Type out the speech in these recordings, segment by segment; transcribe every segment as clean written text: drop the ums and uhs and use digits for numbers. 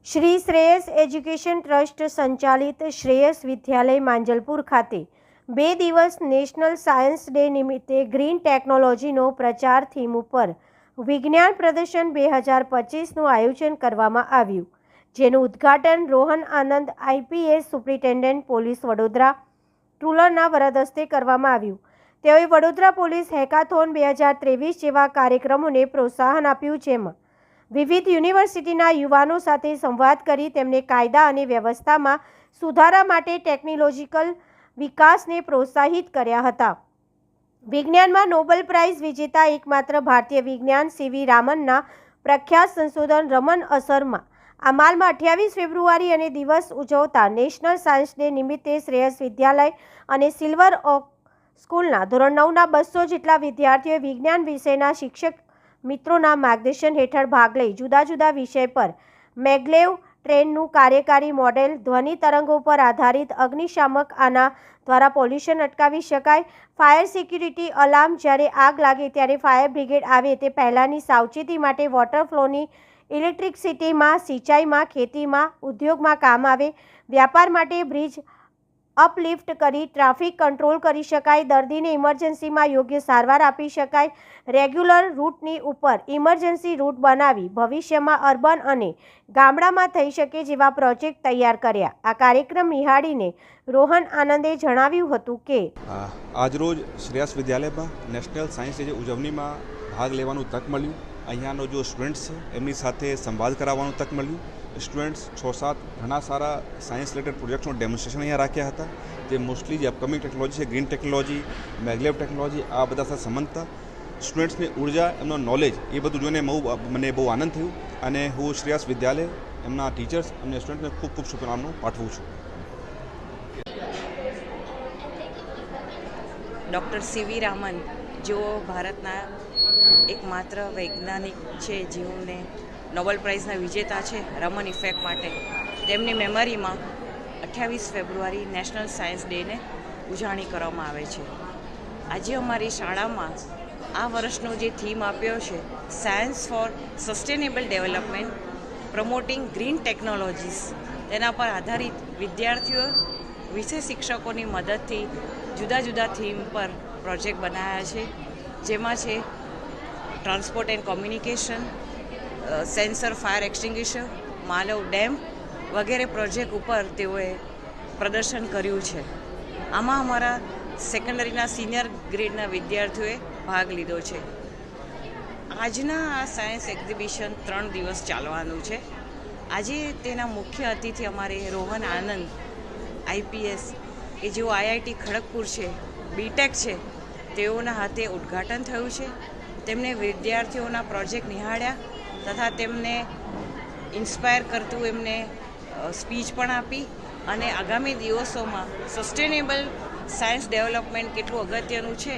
Shri Shreyas education trust સંચાલિત શ્રેયસ વિદ્યાલય માંજલપુર ખાતે 2 દિવસ નેશનલ સાયન્સ ડે નિમિત્તે ગ્રીન ટેકનોલોજીનો પ્રચાર થીમ ઉપર વિજ્ઞાન પ્રદર્શન 2025નું આયોજન કરવામાં આવ્યું, જેનું ઉદ્ઘાટન રોહન આનંદ આઈપીએસ સુપ્રિન્ટેન્ડન્ટ પોલીસ વડોદરા ટ્રુલરના વરદ હસ્તે કરવામાં આવ્યું। તેઓએ વડોદરા પોલીસ હેકાથોન 2023 જેવા કાર્યક્રમોને પ્રોત્સાહન આપ્યું, જેમાં વિવિધ યુનિવર્સિટીના યુવાનો સાથે સંવાદ કરી તેમને કાયદા અને વ્યવસ્થામાં સુધારા માટે ટેકનોલોજીકલ વિકાસને પ્રોત્સાહિત કર્યા હતા। વિજ્ઞાનમાં નોબેલ પ્રાઇઝ વિજેતા એકમાત્ર ભારતીય વિજ્ઞાન સીવી રામનના પ્રખ્યાત સંશોધન રમન અસરમાં અમલમાં 28 ફેબ્રુઆરી અને દિવસ ઉજવતા નેશનલ સાયન્સ ડે નિમિત્તે શ્રેયસ વિદ્યાલય અને સિલ્વર ઓક સ્કૂલના ધોરણ 9ના 200 જેટલા વિદ્યાર્થીઓએ વિજ્ઞાન વિષયના શિક્ષક મિત્રોના માર્ગદર્શન હેઠળ ભાગ લઈ જુદા જુદા વિષય પર મેગ્લેવ ટ્રેનનું કાર્યકારી મોડેલ, ધ્વનિ તરંગો પર આધારિત અગ્નિશામક આના દ્વારા પોલ્યુશન અટકાવી શકાય, ફાયર સિક્યુરિટી અલાર્મ, જ્યારે આગ લાગે ત્યારે ફાયર બ્રિગેડ આવે તે પહેલાંની સાવચેતી માટે વોટર ફ્લોની ઇલેક્ટ્રિસિટીમાં, સિંચાઈમાં, ખેતીમાં, ઉદ્યોગમાં કામ આવે, વ્યાપાર માટે બ્રિજ અપલિફ્ટ કરી ટ્રાફિક કંટ્રોલ કરી શકાય, દર્દીને ઇમરજન્સીમાં યોગ્ય સારવાર આપી શકાય, રેગ્યુલર રૂટની ઉપર ઇમરજન્સી રૂટ બનાવી ભવિષ્યમાં અર્બન અને ગામડામાં થઈ શકે જેવા પ્રોજેક્ટ તૈયાર કર્યા। આ કાર્યક્રમ નિહાળીને રોહન આનંદે જણાવ્યું હતું કે આજરોજ શ્રેયસ વિદ્યાલયમાં નેશનલ સાયન્સ ડે ઉજવણીમાં ભાગ લેવાનું તક મળ્યું। અહીંયાનો જો સ્ટુડન્ટ્સ છે એમની સાથે સંવાદ કરાવવાનું તક મળ્યું। સ્ટુડન્ટ્સ 6-7 ઘણા સારા સાયન્સ રિલેટેડ પ્રોજેક્ટ્સનું ડેમોન્સ્ટ્રેશન અહીંયા રાખ્યા હતા, જે મોસ્ટલી જે અપકમિંગ ટેકનોલોજી છે, ગ્રીન ટેકનોલોજી, મેગ્લેવ ટેકનોલોજી, આ બધા સાથે સંબંધતા સ્ટુડન્ટ્સની ઉર્જા, એમનો નોલેજ, એ બધું જોઈને મને બહુ આનંદ થયું અને હું શ્રેયસ વિદ્યાલય, એમના ટીચર્સ અને સ્ટુડન્ટને ખૂબ ખૂબ શુભકામનાઓ પાઠવું છું। ડૉક્ટર સીવી રામન, જેઓ ભારતના એકમાત્ર વૈજ્ઞાનિક છે જેઓને નોબેલ પ્રાઇઝના વિજેતા છે રમન ઇફેક્ટ માટે, તેમની મેમરીમાં 28 ફેબ્રુઆરી નેશનલ સાયન્સ ડેને ઉજવણી કરવામાં આવે છે। આજે અમારી શાળામાં આ વર્ષનો જે થીમ આપ્યો છે, science four sustainable development promoting green technologies, તેના પર આધારિત વિદ્યાર્થીઓ વિષય શિક્ષકોની મદદથી જુદા જુદા થીમ પર પ્રોજેક્ટ બનાવ્યા છે, જેમાં છે transport and communication, sensor fire extinguisher, Malav dam વગેરે પ્રોજેક્ટ ઉપર તેઓએ પ્રદર્શન કર્યું છે। આમાં અમારા સેકન્ડરીના સિનિયર ગ્રેડના વિદ્યાર્થીઓએ ભાગ લીધો છે। આજના આ સાયન્સ એક્ઝિબિશન 3 દિવસ ચાલવાનું છે। આજે તેના મુખ્ય અતિથિ અમારે રોહન આનંદ આઈપીએસ, કે જેઓ આઈઆઈટી ખડગપુર છે, બીટેક છે, તેઓના હાથે ઉદ્ઘાટન થયું છે। તેમણે વિદ્યાર્થીઓના પ્રોજેક્ટ નિહાળ્યા તથા તેમને ઇન્સ્પાયર કરતું એમને સ્પીચ પણ આપી અને આગામી દિવસોમાં સસ્ટેનેબલ સાયન્સ ડેવલપમેન્ટ કેટલું અગત્યનું છે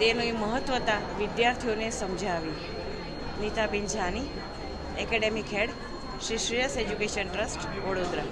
તેની મહત્ત્વતા વિદ્યાર્થીઓને સમજાવી। નીતાબેન જાની, એકેડેમિક હેડ, શ્રી શ્રેયસ એજ્યુકેશન ટ્રસ્ટ, વડોદરા।